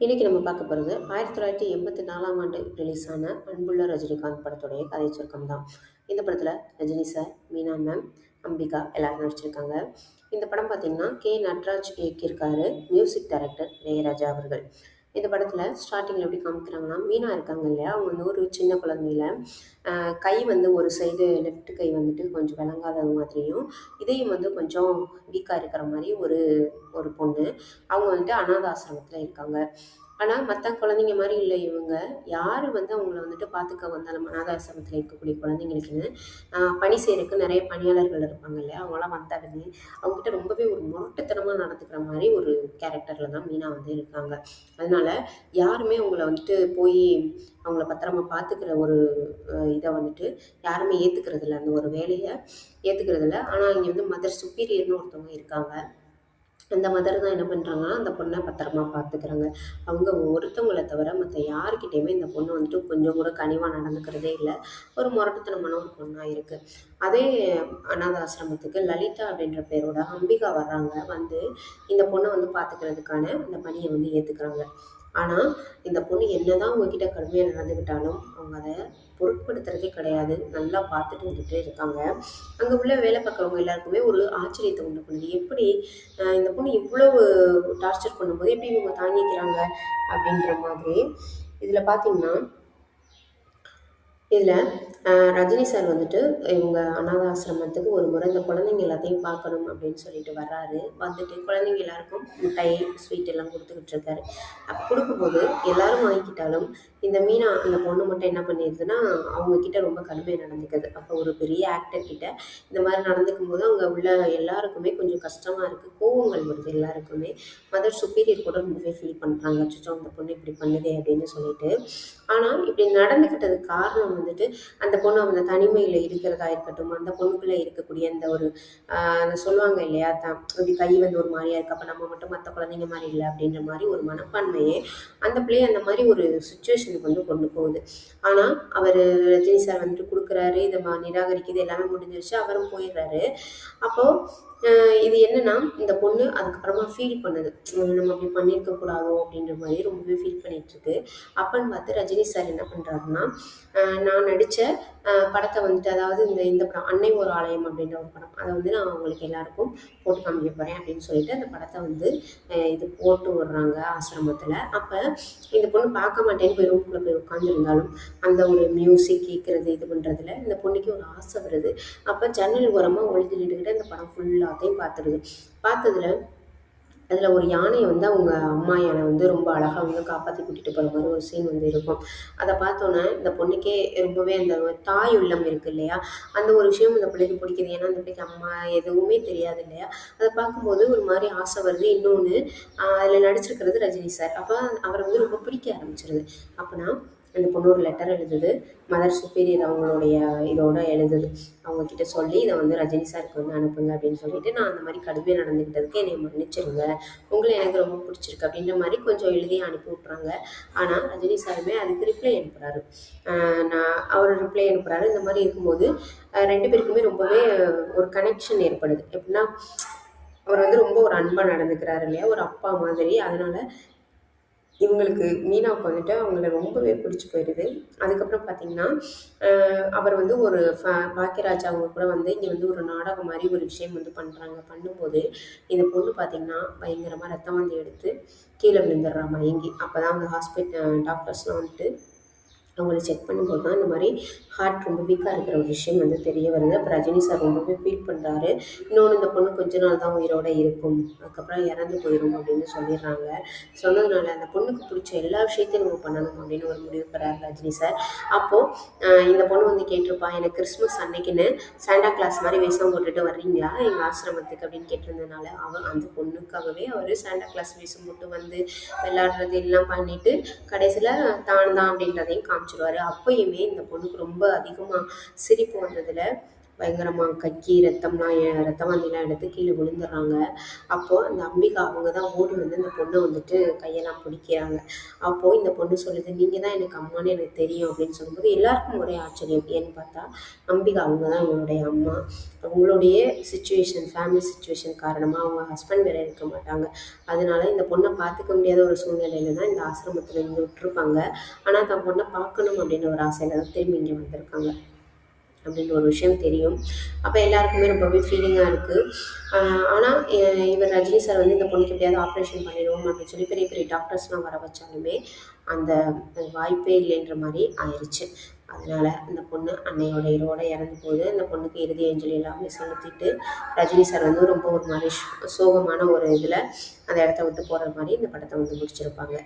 இன்னைக்கு நம்ம பார்க்க போகிறது 1984ஆம் ஆண்டு ரிலீஸ் ஆன அன்புள்ள ரஜினிகாந்த் படத்துடைய கதை சுருக்கம் தான். இந்த படத்தில் ரஜினி சார், மீனா மேம், அம்பிகா எல்லாரும் நடிச்சிருக்காங்க. இந்த படம் பார்த்தீங்கன்னா நடராஜ் இயக்கியிருக்காரு. மியூசிக் டைரக்டர் இளையராஜா அவர்கள். இந்த படத்தில் ஸ்டார்டிங்கில் எப்படி காமிக்கிறாங்கன்னா, மீனா இருக்காங்க இல்லையா, அவங்க வந்து ஒரு சின்ன குழந்தையில கை வந்து ஒரு சைடு லெஃப்ட் கை வந்துட்டு கொஞ்சம் விளங்காதது மாதிரியும், இதயம் வந்து கொஞ்சம் வீக்காக இருக்கிற மாதிரி ஒரு ஒரு பொண்ணு. அவங்க வந்துட்டு அனாதை ஆசிரமத்தில் இருக்காங்க. ஆனால் மற்ற குழந்தைங்க மாதிரி இல்லை இவங்க. யார் வந்து அவங்கள வந்துட்டு பார்த்துக்க வந்தாலும் அனாதை ஆசிரமத்தில் இருக்கக்கூடிய குழந்தைங்களுக்குன்னு பணி செய்கிறதுக்கு நிறைய பணியாளர்கள் இருப்பாங்க இல்லையா, அவங்களாம் வந்தாலுமே அவங்ககிட்ட ரொம்பவே ஒரு முரட்டுத்தனமாக நடந்துக்கிற மாதிரி ஒரு கேரக்டரில் தான் மீனா வந்து இருக்காங்க. அதனால யாருமே அவங்கள வந்துட்டு போய் அவங்கள பத்திரமா பார்த்துக்கிற ஒரு இதை வந்துட்டு யாருமே ஏற்றுக்கிறது இல்லை, அந்த ஒரு வேலையை ஏற்றுக்கிறது இல்லை. ஆனால் இங்கே வந்து மதர் சுப்பீரியர்னு ஒருத்தவங்க இருக்காங்க. அந்த மதர் தான் என்ன பண்ணுறாங்கன்னா, அந்த பொண்ணை பத்திரமா பார்த்துக்கிறாங்க. அவங்க ஒருத்தவங்கள தவிர மற்ற யாருக்கிட்டேயுமே இந்த பொண்ணு வந்துட்டு கொஞ்சம் கூட கனிவாக நடந்துக்கிறதே இல்லை. ஒரு முரட்டுத்தனமான ஒரு பொண்ணாக இருக்குது. அதே அனாத ஆசிரமத்துக்கு லலிதா அப்படின்ற பேரோட அம்பிகா வர்றாங்க. வந்து இந்த பொண்ணை வந்து பார்த்துக்கிறதுக்கான அந்த பணியை வந்து ஏற்றுக்கிறாங்க. ஆனால் இந்த பொண்ணு என்னதான் உங்ககிட்ட கடுமையாக நடந்துக்கிட்டாலும் அவங்க அதை பொருட்படுத்துறதே கிடையாது. நல்லா பார்த்துட்டு வந்துட்டு இருக்காங்க. அங்கே உள்ள வேலை பார்க்குறவங்க எல்லாருக்குமே ஒரு ஆச்சரியத்தை உண்டு பண்ணுது. எப்படி இந்த பொண்ணு இவ்வளவு டார்ச்சர் பண்ணும்போது எப்படி இவங்க தாங்கிக்கிறாங்க அப்படின்ற மாதிரி. இதில் பார்த்தீங்கன்னா, இதில் ரஜினி சார் வந்துட்டு இவங்க அனாத ஆசிரமத்துக்கு ஒரு முறை இந்த குழந்தைங்க எல்லாத்தையும் பார்க்கணும் அப்படின்னு சொல்லிட்டு வர்றாரு. வந்துட்டு குழந்தைங்க எல்லாருக்கும் மிட்டாய் ஸ்வீட் எல்லாம் கொடுத்துக்கிட்டு இருக்காரு. அப்போ கொடுக்கும்போது எல்லாரும் வாங்கிக்கிட்டாலும் இந்த மீனா அந்த பொண்ணு மட்டும் என்ன பண்ணிடுதுன்னா, அவங்கக்கிட்ட ரொம்ப கடுமையாக நடந்துக்குது. அப்போ ஒரு பெரிய ஆக்டர் கிட்ட இந்த மாதிரி நடந்துக்கும் போது அங்கே உள்ள எல்லாருக்குமே கொஞ்சம் கஷ்டமாக இருக்குது. கோவங்கள் வருது எல்லாருக்குமே. மதர் சுப்பீரியர் கூட ரொம்பவே ஃபீல் பண்ணுறாங்க. அச்சோ அந்த பொண்ணு இப்படி பண்ணுதே அப்படின்னு சொல்லிட்டு. ஆனால் இப்படி நடந்துக்கிட்டதுக்கு காரணம் வந்துட்டு அந்த பொண்ணு அந்த தனிமையில் இருக்கிறதா இருக்கட்டும், அந்த பொண்ணுக்குள்ளே இருக்கக்கூடிய அந்த ஒரு அந்த சொல்லுவாங்க இல்லையா, இப்படி கை வந்து ஒரு மாதிரியா இருக்குது, அப்போ நம்ம மட்டும் மற்ற குழந்தைங்க மாதிரி இல்லை அப்படின்ற மாதிரி ஒரு மனப்பான்மையே அந்த பிள்ளையை அந்த மாதிரி ஒரு சுச்சுவேஷனுக்கு வந்து கொண்டு போகுது. ஆனால் அவர் ரஜினி சார் வந்துட்டு கொடுக்குறாரு, இதை நிராகரிக்குது, எல்லாமே முடிஞ்சிருச்சு, அவரும் போயிடுறாரு. அப்போது இது என்னன்னா, இந்த பொண்ணு அதுக்கப்புறமா ஃபீல் பண்ணுது, நம்ம அப்படி பண்ணியிருக்கக்கூடாதோ அப்படின்ற மாதிரி ரொம்பவே ஃபீல் பண்ணிகிட்ருக்கு. அப்பன்னு பார்த்து ரஜினி சார் என்ன பண்ணுறாருன்னா, நான் நடித்த படத்தை வந்துட்டு, அதாவது இந்த படம் அன்னை ஒரு ஆலயம் அப்படின்ற ஒரு படம், அதை வந்து நான் அவங்களுக்கு எல்லாருக்கும் போட்டு காமிக்க போகிறேன் அப்படின்னு சொல்லிட்டு அந்த படத்தை வந்து இது போட்டு விடுறாங்க ஆசிரமத்தில். அப்போ இந்த பொண்ணு பார்க்க மாட்டேன்னு போய் ரூம்குள்ளே போய் உட்காந்துருந்தாலும் அந்த ஒரு மியூசிக் கேட்குறது இது பண்ணுறதுல இந்த பொண்ணுக்கு ஒரு ஆசை வருது. அப்போ ஜன்னல் ஓரமாக ஒளிஞ்சு நின்றுக்கிட்டு அந்த படம் ஃபுல்லாத்தையும் பார்த்துருது. பார்த்ததுல அதில் ஒரு யானையை வந்து அவங்க அம்மா யானை வந்து ரொம்ப அழகாக வந்து காப்பாற்றி கூட்டிகிட்டு போகிற மாதிரி ஒரு சீன் வந்து இருக்கும். அதை பார்த்தோன்னே இந்த பொண்ணுக்கே ரொம்பவே அந்த தாய் உள்ளம் இருக்குது இல்லையா, அந்த ஒரு விஷயம் இந்த பிள்ளைக்கு பிடிக்குது. ஏன்னா அந்த பிள்ளைக்கு அம்மா எதுவுமே தெரியாது இல்லையா. அதை பார்க்கும்போது ஒரு மாதிரி ஆசை வருது. இன்னொன்று அதில் நடிச்சிருக்கிறது ரஜினி சார். அப்போ அவரை வந்து ரொம்ப பிடிக்க ஆரம்பிச்சிருது. அப்போனா அந்த பொண்ணு ஒரு லெட்டர் எழுதுது. மதர் சுப்பீரியர் அவங்களுடைய இதோட எழுதுது. அவங்கக்கிட்ட சொல்லி இதை வந்து ரஜினி சாருக்கு வந்து அனுப்புங்க அப்படின்னு சொல்லிட்டு, நான் அந்த மாதிரி கடுமையாக நடந்துக்கிட்டதுக்கு என்னை மன்னிச்சிருங்க, உங்களை எனக்கு ரொம்ப பிடிச்சிருக்கு அப்படின்ற மாதிரி கொஞ்சம் எழுதி அனுப்பி விட்றாங்க. ஆனால் ரஜினி சாருமே அதுக்கு ரிப்ளை அனுப்புகிறாரு. அவர் ரிப்ளை அனுப்புகிறாரு. இந்த மாதிரி இருக்கும்போது ரெண்டு பேருக்குமே ரொம்பவே ஒரு கனெக்ஷன் ஏற்படுது. எப்படின்னா, அவர் வந்து ரொம்ப ஒரு அன்பாக நடந்துக்கிறாரு இல்லையா, ஒரு அப்பா மாதிரி. அதனால் இவங்களுக்கு மீனாவுக்கு வந்துட்டு அவங்கள ரொம்பவே பிடிச்சி போயிடுது. அதுக்கப்புறம் பார்த்திங்கன்னா, அவர் வந்து ஒரு பாக்கியராஜ் அவங்க கூட வந்து இங்கே வந்து ஒரு நாடகம் மாதிரி ஒரு விஷயம் வந்து பண்ணுறாங்க. பண்ணும்போது இந்த பொண்ணு பார்த்திங்கன்னா பயங்கரமாக ரத்தம் வந்து எடுத்து கீழே விழுந்துடுறா மயங்கி. அப்போ தான் அந்த டாக்டர்ஸ்லாம் வந்துட்டு அவங்கள செக் பண்ணும்போது தான் இந்த மாதிரி ஹார்ட் ரொம்ப வீக்காக இருக்கிற ஒரு விஷயம் வந்து தெரிய வருது. அப்போ ரஜினி சார் ரொம்பவே ஃபீல் பண்ணுறாரு. இன்னொன்று, இந்த பொண்ணு கொஞ்ச நாள் தான் உயிரோடு இருக்கும், அதுக்கப்புறம் இறந்து போயிடும் அப்படின்னு சொல்லிடுறாங்க. சொன்னதுனால அந்த பொண்ணுக்கு பிடிச்ச எல்லா விஷயத்தையும் நம்ம பண்ணணும் அப்படின்னு ஒரு முடிவு பெறாரு ரஜினி சார். அப்போது இந்த பொண்ணு வந்து கேட்டிருப்பா, எனக்கு கிறிஸ்மஸ் அன்னைக்குன்னு சாண்டா கிளாஸ் மாதிரி வேஷம் போட்டுட்டு வர்றீங்களா எங்கள் ஆசிரமத்துக்கு அப்படின்னு கேட்டிருந்ததுனால அந்த பொண்ணுக்காகவே அவர் சாண்டா கிளாஸ் வேஷம் போட்டு வந்து விளையாடுறது எல்லாம் பண்ணிவிட்டு கடைசியில் தான் அப்படின்றதையும் காமிச்சிருவார். அப்போயுமே இந்த பொண்ணுக்கு ரொம்ப அதிகமாக சிரிப்பு வந்ததில் பயங்கரமாக கக்கி ரத்த வாந்திலாம் எடுத்து கீழே விழுந்துடுறாங்க. அப்போது அந்த அம்பிகா அவங்க தான் ஓடி வந்து அந்த பொண்ணை வந்துட்டு கையெல்லாம் பிடிக்கிறாங்க. அப்போது இந்த பொண்ணு சொல்லுது, நீங்கள் தான் எனக்கு அம்மான்னு எனக்கு தெரியும் அப்படின்னு சொல்லும்போது எல்லாருக்கும் ஒரே ஆச்சரியம். ஏன்னு பார்த்தா அம்பிகா அவங்க தான் இவங்களுடைய அம்மா. அவங்களுடைய ஃபேமிலி சுச்சுவேஷன் காரணமாக அவங்க ஹஸ்பண்ட் வேற இருக்க மாட்டாங்க. அதனால இந்த பொண்ணை பார்த்துக்க முடியாத ஒரு சூழ்நிலையில தான் இந்த ஆசிரமத்தில் இருந்து விட்டுருப்பாங்க. ஆனால் தன் பொண்ணை பார்க்கணும் அப்படின்ற ஒரு ஆசையில தான் திரும்பி இங்கே வந்திருக்காங்க அப்படின்னு ஒரு விஷயம் தெரியும். அப்போ எல்லாருக்குமே ரொம்பவே ஃபீலிங்காக இருக்குது. ஆனால் இவர் ரஜினி சார் வந்து இந்த பொண்ணுக்கு எப்படியாவது ஆப்ரேஷன் பண்ணிடுவோம் அப்படின்னு சொல்லி பெரிய பெரிய டாக்டர்ஸ்லாம் வர வச்சாலுமே அந்த வாய்ப்பே இல்லைன்ற மாதிரி ஆயிடுச்சு. அதனால் அந்த பொண்ணு அன்னையோட இரவோட இறந்து போகுது. அந்த பொண்ணுக்கு இறுதி அஞ்சலி எல்லாமே செலுத்திட்டு ரஜினி சார் வந்து ரொம்ப ஒரு மாதிரி சோகமான ஒரு இதில் அந்த இடத்த விட்டு போகிற மாதிரி இந்த படத்தை வந்து முடிச்சிருப்பாங்க.